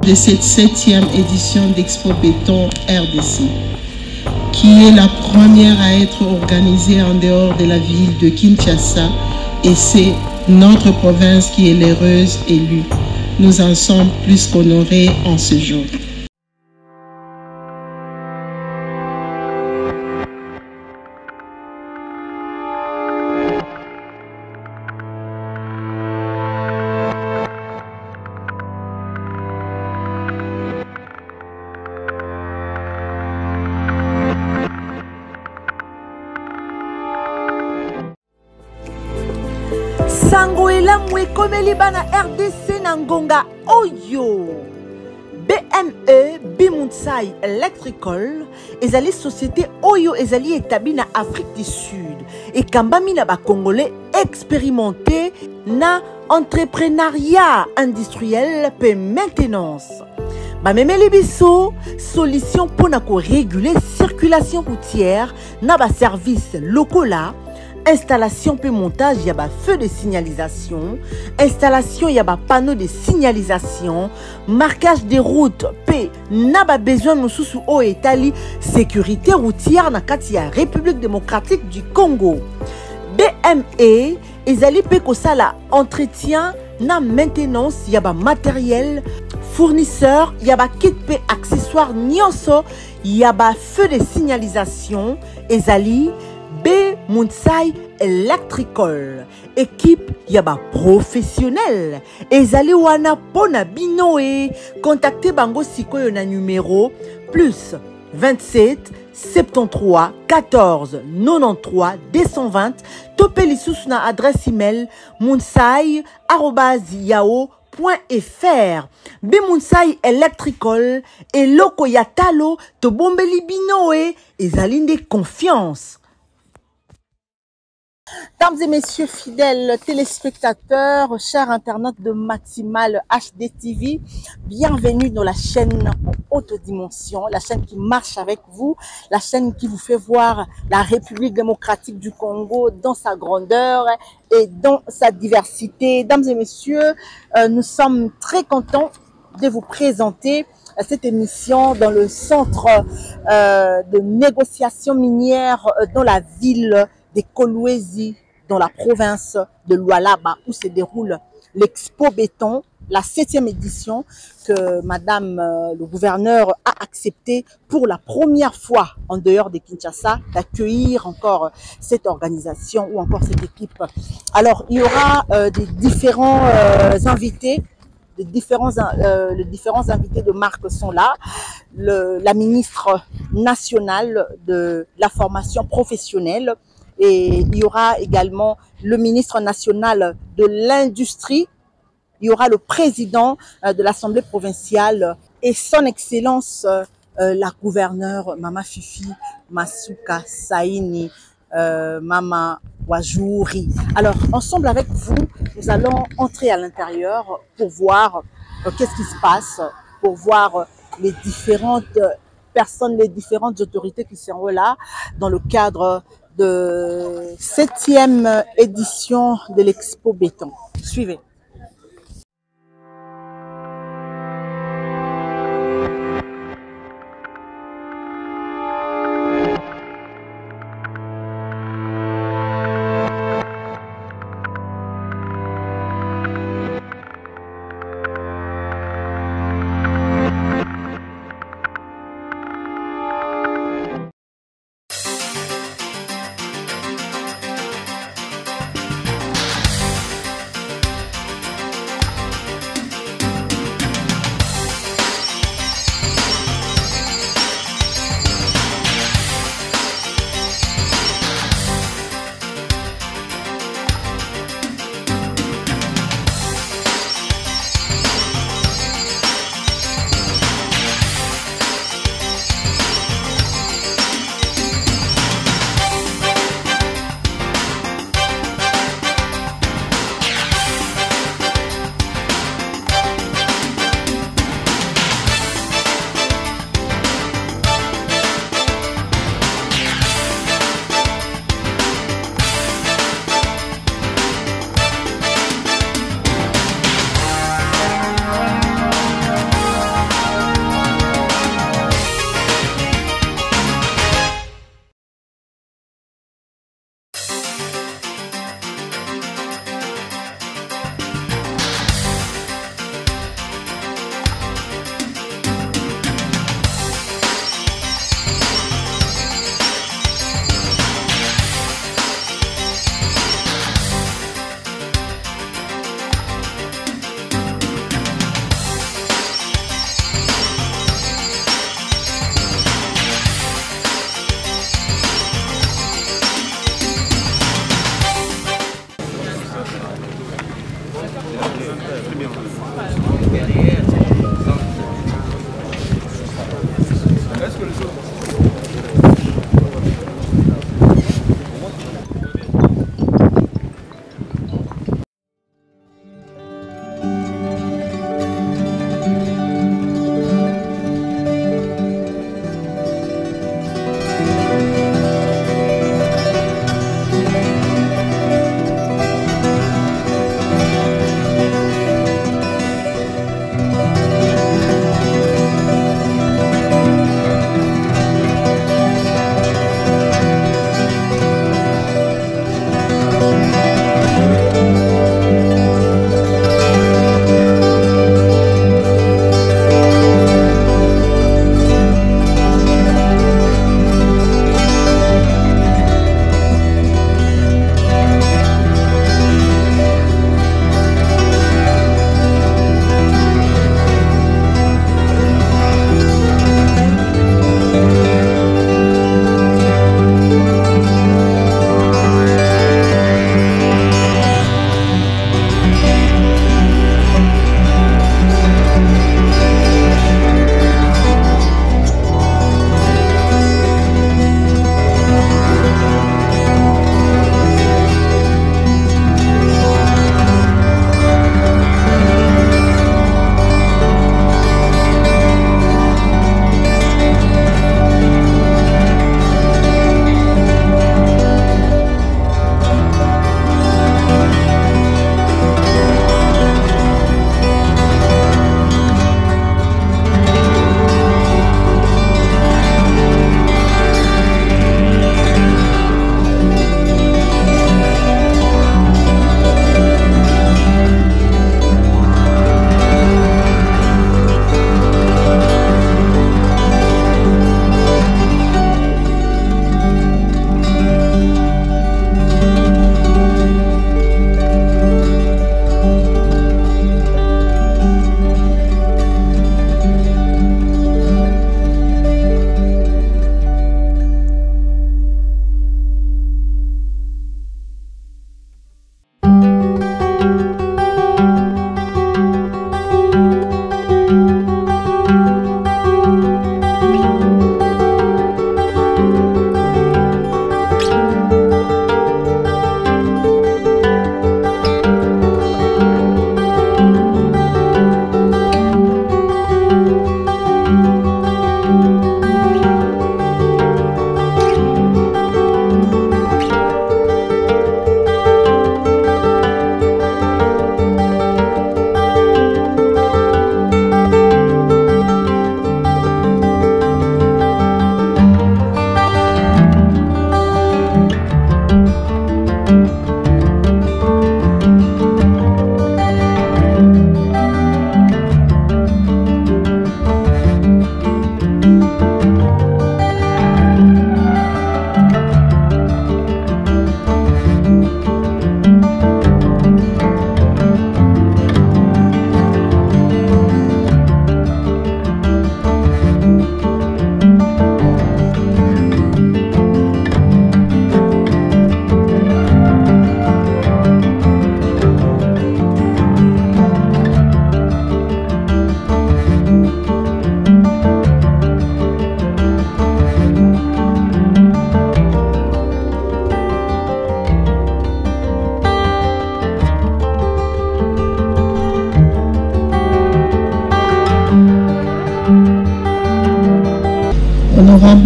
de cette 7e édition d'Expo Béton RDC, qui est la première à être organisée en dehors de la ville de Kinshasa, et c'est notre province qui est l'heureuse élue. Nous en sommes plus qu'honorés en ce jour. Sangoela Mwekomeli bana RDC Nangonga Oyo. BME Bimunsai Electrical ezali société Oyo ezali établie na Afrique du Sud et kambami na ba Congolais expérimentés na entrepreneuriat industriel pe maintenance. Ba memeli biso solution pour na ko réguler circulation routière na ba services locaux là. Installation puis montage, il y a un feu de signalisation. Installation, il y a un panneau de signalisation. Marquage des routes, puis n'a pas besoin de sous au Italie. Sécurité routière, na la République démocratique du Congo. BME, ils allaient péco ça là, entretien, na maintenance, il y a un matériel. Fournisseur, il y a un kit pe accessoire, nyonso, il y a un feu de signalisation. Ils allaient Bimunsai Electrical. Équipe yaba professionnel. Ezali wana pona binoe. Contactez bango sikoyo na numéro plus 27 73 14 93 220. Topeli sous na adresse email munsai@yahoo.fr. Bimunsai Electrical et loko yatalo to bombeli binoe. Ezali de confiance. Mesdames et messieurs fidèles téléspectateurs, chers internautes de Maximal HD TV, bienvenue dans la chaîne en haute dimension, la chaîne qui marche avec vous, la chaîne qui vous fait voir la République démocratique du Congo dans sa grandeur et dans sa diversité. Mesdames et messieurs, nous sommes très contents de vous présenter cette émission dans le centre de négociation minière dans la ville de Kolwezi, dans la province de Lualaba, où se déroule l'Expo Béton, la 7e édition que Madame le gouverneur a accepté pour la première fois en dehors de Kinshasa d'accueillir encore cette organisation ou encore cette équipe. Alors, il y aura des différents invités. Les différents invités de marque sont là. La ministre nationale de la formation professionnelle, et il y aura également le ministre national de l'industrie, il y aura le président de l'Assemblée provinciale et son excellence la gouverneure Mama Fifi Masuka Saini Mama Wajouri. Alors ensemble avec vous, nous allons entrer à l'intérieur pour voir qu'est-ce qui se passe, pour voir les différentes personnes, les différentes autorités qui seront là dans le cadre de 7e édition de l'Expo Béton. Suivez.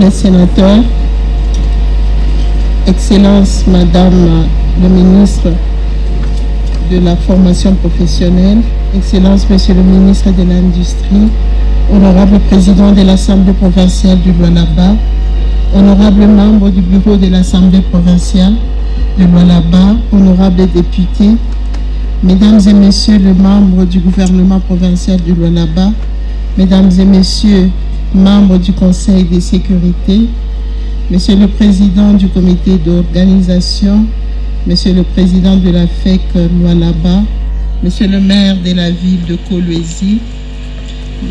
les sénateurs, Excellence Madame le ministre de la formation professionnelle, Excellence Monsieur le ministre de l'Industrie, Honorable Président de l'Assemblée provinciale du Lualaba, Honorable membre du bureau de l'Assemblée provinciale de Lualaba, Honorables députés, Mesdames et Messieurs les membres du gouvernement provincial du Lualaba, Mesdames et Messieurs membres du Conseil de sécurité, Monsieur le Président du comité d'organisation, Monsieur le Président de la FEC Lualaba, Monsieur le maire de la ville de Kolwezi,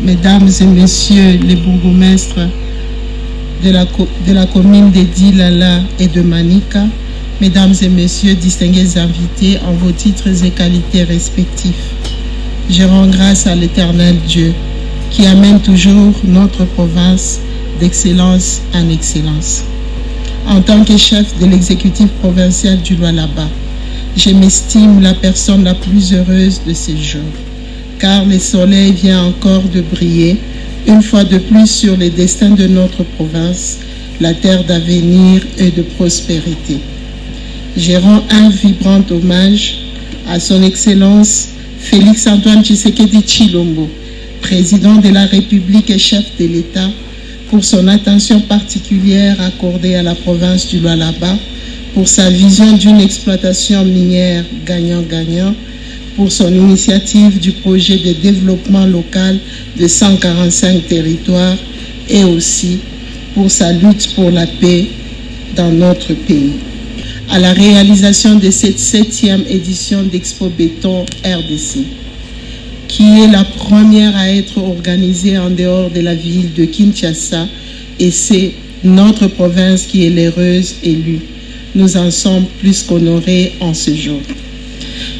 Mesdames et Messieurs les bourgmestres de la commune de Dilala et de Manika, Mesdames et Messieurs distingués invités en vos titres et qualités respectifs, je rends grâce à l'Éternel Dieu qui amène toujours notre province d'excellence en excellence. En tant que chef de l'exécutif provincial du Lualaba, je m'estime la personne la plus heureuse de ces jours, car le soleil vient encore de briller une fois de plus sur les destins de notre province, la terre d'avenir et de prospérité. Je rends un vibrant hommage à son Excellence Félix Antoine Tshisekedi Tshilombo, président de la République et chef de l'État, pour son attention particulière accordée à la province du Lualaba, pour sa vision d'une exploitation minière gagnant-gagnant, pour son initiative du projet de développement local de 145 territoires et aussi pour sa lutte pour la paix dans notre pays. À la réalisation de cette 7e édition d'Expo Béton RDC, qui est la première à être organisée en dehors de la ville de Kinshasa, et c'est notre province qui est l'heureuse élue. Nous en sommes plus qu'honorés en ce jour.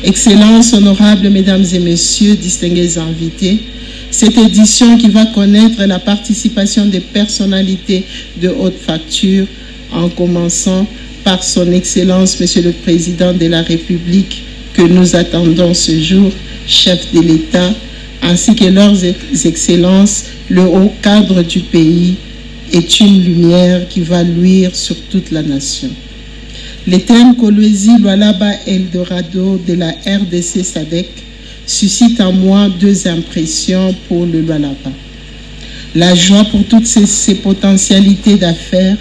Excellences, honorables Mesdames et Messieurs, distingués invités, cette édition qui va connaître la participation des personnalités de haute facture, en commençant par son Excellence, Monsieur le Président de la République, que nous attendons ce jour, chef de l'État, ainsi que leurs excellences, le haut cadre du pays est une lumière qui va luire sur toute la nation. Le thème Kolwezi Lualaba Eldorado de la RDC SADC suscite en moi deux impressions pour le Lualaba. La joie pour toutes ces potentialités d'affaires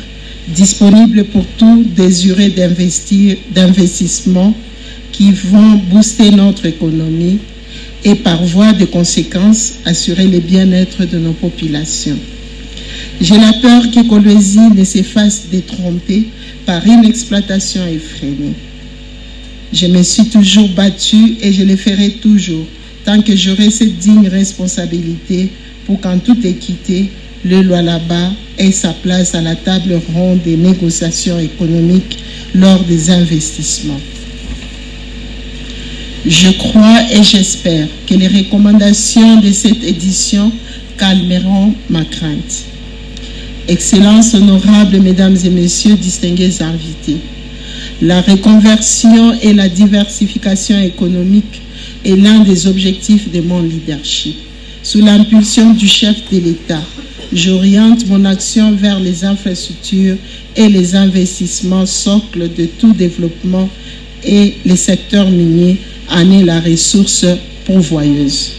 disponibles pour tout désiré d'investissement qui vont booster notre économie et par voie de conséquence assurer le bien-être de nos populations. J'ai la peur que Kolwezi ne se fasse détromper par une exploitation effrénée. Je me suis toujours battue et je le ferai toujours tant que j'aurai cette digne responsabilité pour qu'en toute équité, le Lualaba ait sa place à la table ronde des négociations économiques lors des investissements. Je crois et j'espère que les recommandations de cette édition calmeront ma crainte. Excellences, honorables Mesdames et Messieurs, distingués invités, la reconversion et la diversification économique est l'un des objectifs de mon leadership. Sous l'impulsion du chef de l'État, j'oriente mon action vers les infrastructures et les investissements socles de tout développement et les secteurs miniers en est la ressource pourvoyeuse.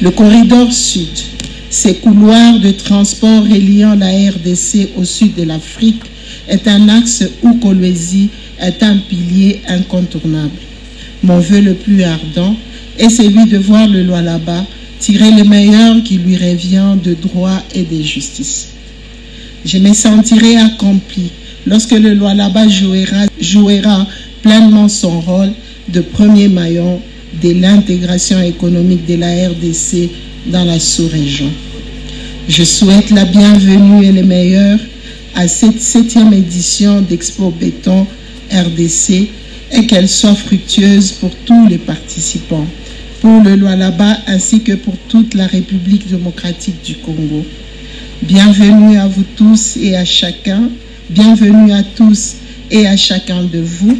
Le corridor sud, ces couloirs de transport reliant la RDC au sud de l'Afrique, est un axe où Kolwezi est un pilier incontournable. Mon vœu le plus ardent est celui de voir le Lualaba tirer le meilleur qui lui revient de droit et de justice. Je me sentirai accompli lorsque le Lualaba jouera pleinement son rôle de premier maillon de l'intégration économique de la RDC dans la sous-région. Je souhaite la bienvenue et le meilleur à cette 7e édition d'Expo Béton RDC et qu'elle soit fructueuse pour tous les participants, pour le Lualaba ainsi que pour toute la République démocratique du Congo. Bienvenue à vous tous et à chacun, bienvenue à tous et à chacun de vous.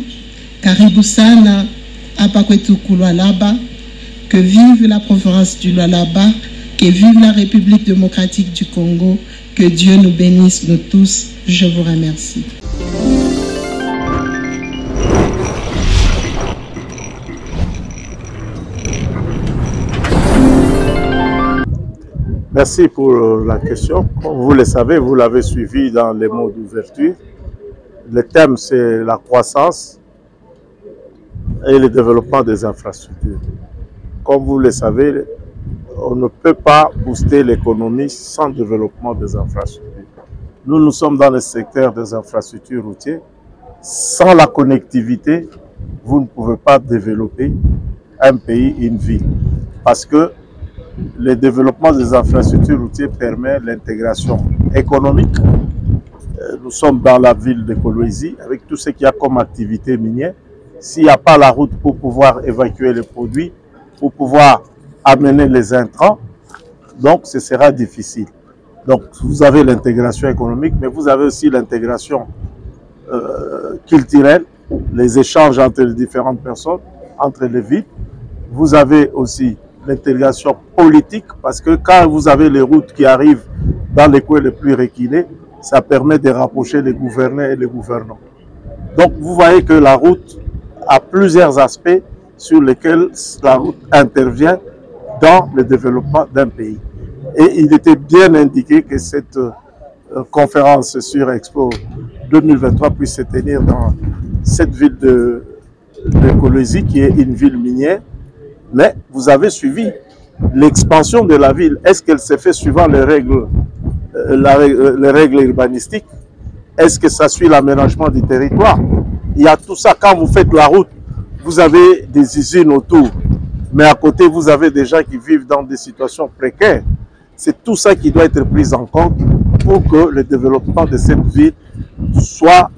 Karibu sana hapa kwetu Lualaba, que vive la province du Lualaba, que vive la République démocratique du Congo, Que Dieu nous bénisse, nous tous. Je vous remercie. Merci pour la question. Comme vous le savez, vous l'avez suivi dans les mots d'ouverture. Le thème, c'est la croissance et le développement des infrastructures. Comme vous le savez, on ne peut pas booster l'économie sans développement des infrastructures. Nous sommes dans le secteur des infrastructures routières. Sans la connectivité, vous ne pouvez pas développer un pays, une ville. Parce que le développement des infrastructures routières permet l'intégration économique. Nous sommes dans la ville de Kolwezi avec tout ce qu'il y a comme activité minière. S'il n'y a pas la route pour pouvoir évacuer les produits, pour pouvoir amener les intrants, donc ce sera difficile. Donc vous avez l'intégration économique, mais vous avez aussi l'intégration culturelle, les échanges entre les différentes personnes, entre les villes. Vous avez aussi l'intégration politique, parce que quand vous avez les routes qui arrivent dans les coins les plus reculés, ça permet de rapprocher les gouvernés et les gouvernants. Donc vous voyez que la route a plusieurs aspects sur lesquels la route intervient dans le développement d'un pays. Et il était bien indiqué que cette conférence sur Expo 2023 puisse se tenir dans cette ville de Kolwezi, qui est une ville minière. Mais vous avez suivi l'expansion de la ville. Est-ce qu'elle s'est faite suivant les règles urbanistiques? Est-ce que ça suit l'aménagement du territoire? Il y a tout ça. Quand vous faites la route, vous avez des usines autour. Mais à côté, vous avez des gens qui vivent dans des situations précaires. C'est tout ça qui doit être pris en compte pour que le développement de cette ville soit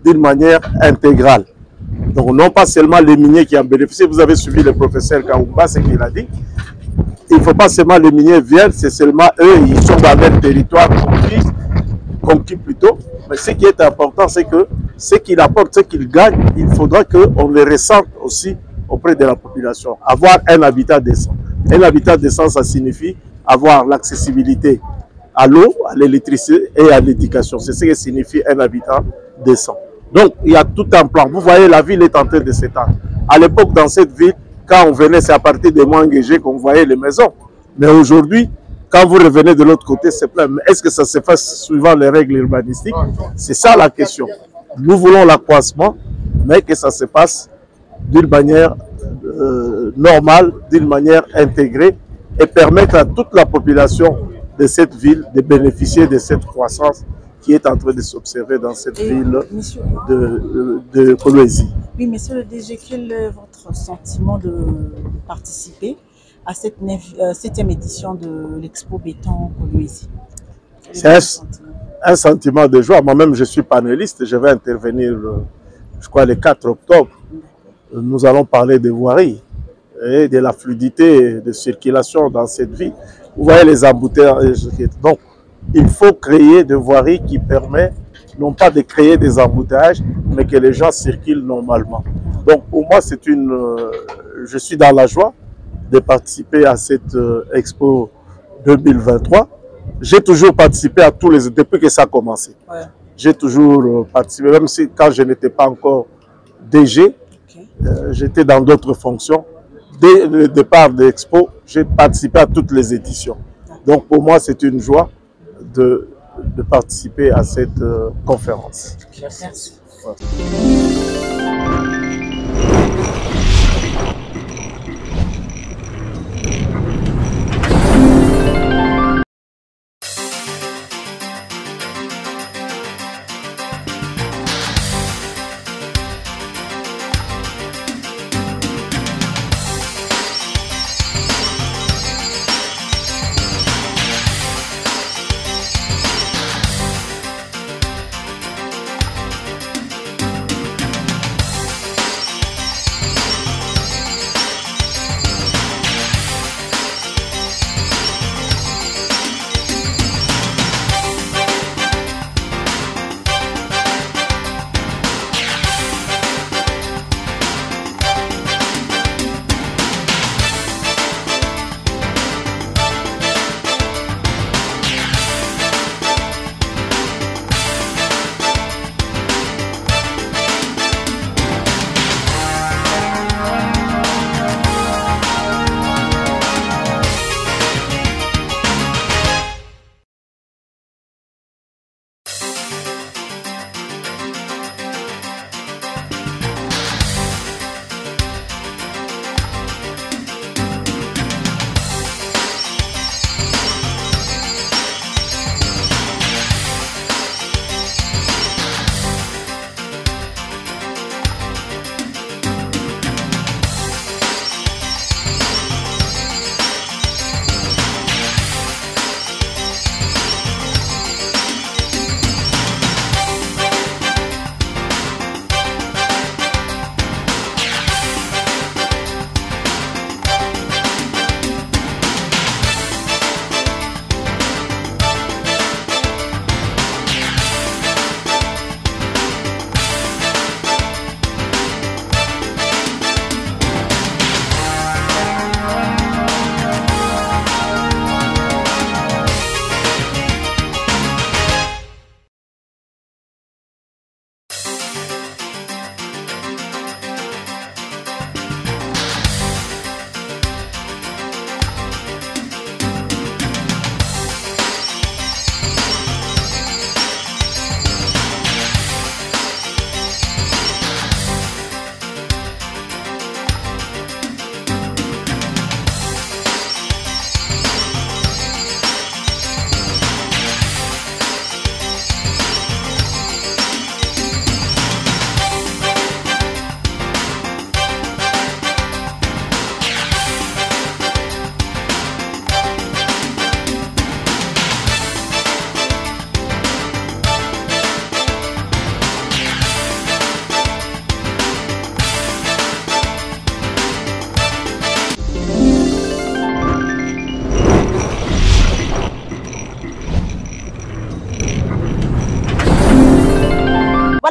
d'une manière intégrale. Donc non pas seulement les miniers qui en bénéficient. Vous avez suivi le professeur Kaoumba, ce qu'il a dit. Il ne faut pas seulement les miniers viennent, c'est seulement eux, ils sont dans leur territoire conquis plutôt. Mais ce qui est important, c'est que ce qu'ils apportent, ce qu'ils gagnent, il faudra qu'on les ressente aussi auprès de la population. Avoir un habitat décent. Un habitat décent, ça signifie avoir l'accessibilité à l'eau, à l'électricité et à l'éducation. C'est ce que signifie un habitat décent. Donc, il y a tout un plan. Vous voyez, la ville est en train de s'étendre. À l'époque, dans cette ville, quand on venait, c'est à partir des mois engagés qu'on voyait les maisons. Mais aujourd'hui, quand vous revenez de l'autre côté, c'est plein. Mais est-ce que ça se fait suivant les règles urbanistiques? C'est ça la question. Nous voulons l'accroissement, mais que ça se passe d'une manière normale, d'une manière intégrée, et permettre à toute la population de cette ville de bénéficier de cette croissance qui est en train de s'observer dans cette ville de Kolwezi. Oui, monsieur le DG, quel est votre sentiment de participer à cette 7e édition de l'Expo Béton Kolwezi? C'est un sentiment de joie. Moi-même, je suis panéliste. Je vais intervenir, je crois, le 4 octobre. Nous allons parler de voirie et de la fluidité de circulation dans cette ville. Vous voyez les embouteillages. Donc, il faut créer des voiries qui permettent non pas de créer des embouteillages, mais que les gens circulent normalement. Donc pour moi, je suis dans la joie de participer à cette Expo 2023. J'ai toujours participé à tous les... Depuis que ça a commencé. Ouais. J'ai toujours participé, même si quand je n'étais pas encore DG, j'étais dans d'autres fonctions. Dès le départ de l'Expo, j'ai participé à toutes les éditions. Donc pour moi, c'est une joie de participer à cette conférence. Merci. Ouais.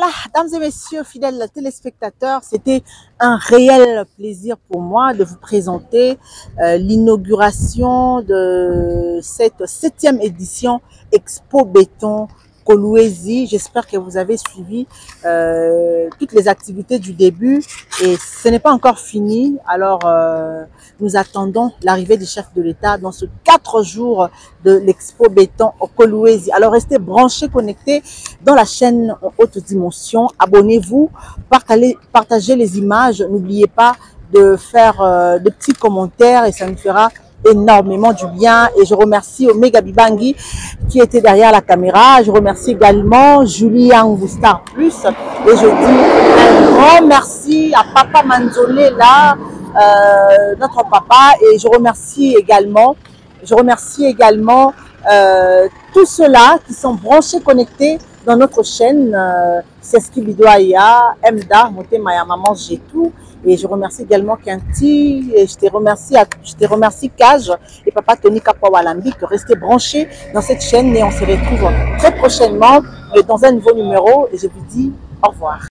Voilà, dames et messieurs, fidèles téléspectateurs, c'était un réel plaisir pour moi de vous présenter l'inauguration de cette 7e édition Expo Béton Kolwezi. J'espère que vous avez suivi toutes les activités du début et ce n'est pas encore fini. Alors, nous attendons l'arrivée du chef de l'État dans ce 4 jours de l'Expo Béton au Kolwezi. Alors, restez branchés, connectés dans la chaîne en haute dimension. Abonnez-vous, partagez les images. N'oubliez pas de faire des petits commentaires et ça nous fera énormément du bien. Et je remercie Omega Bibangi qui était derrière la caméra. Je remercie également Julie Angustar Plus et je dis un grand merci à Papa Manzolé là, notre papa, et je remercie également tous ceux-là qui sont branchés, connectés dans notre chaîne Seski Bidoaya, Mda, Motemaya Maman Jetou. Et je remercie également Kinti, et je te remercie Cage et Papa Tony Kapawalambi. Restez branchés dans cette chaîne et on se retrouve très prochainement dans un nouveau numéro et je vous dis au revoir.